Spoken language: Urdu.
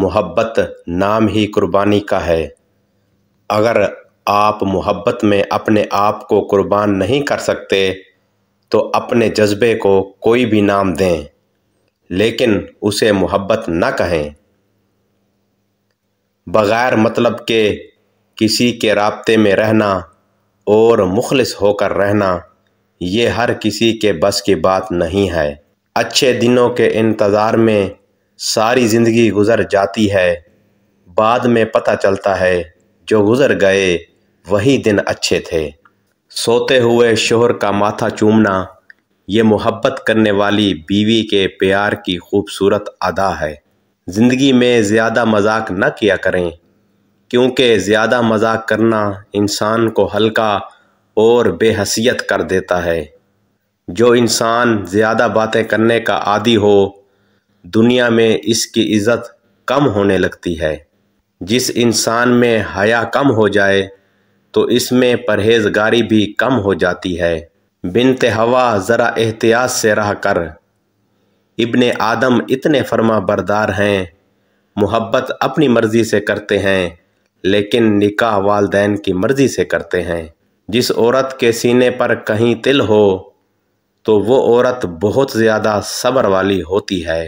محبت نام ہی قربانی کا ہے۔ اگر آپ محبت میں اپنے آپ کو قربان نہیں کر سکتے تو اپنے جذبے کو کوئی بھی نام دیں، لیکن اسے محبت نہ کہیں۔ بغیر مطلب کے کسی کے رابطے میں رہنا اور مخلص ہو کر رہنا، یہ ہر کسی کے بس کی بات نہیں ہے۔ اچھے دنوں کے انتظار میں ساری زندگی گزر جاتی ہے، بعد میں پتہ چلتا ہے جو گزر گئے وہی دن اچھے تھے۔ سوتے ہوئے شوہر کا ماتھا چومنا، یہ محبت کرنے والی بیوی کے پیار کی خوبصورت ادا ہے۔ زندگی میں زیادہ مذاق نہ کیا کریں، کیونکہ زیادہ مذاق کرنا انسان کو ہلکا اور بے حیثیت کر دیتا ہے۔ جو انسان زیادہ باتیں کرنے کا عادی ہو، دنیا میں اس کی عزت کم ہونے لگتی ہے۔ جس انسان میں حیا کم ہو جائے تو اس میں پرہیزگاری بھی کم ہو جاتی ہے۔ بنت حوا ذرا احتیاط سے رہا کر، ابن آدم اتنے فرما بردار ہیں، محبت اپنی مرضی سے کرتے ہیں لیکن نکاح والدین کی مرضی سے کرتے ہیں۔ جس عورت کے سینے پر کہیں تل ہو تو وہ عورت بہت زیادہ صبر والی ہوتی ہے۔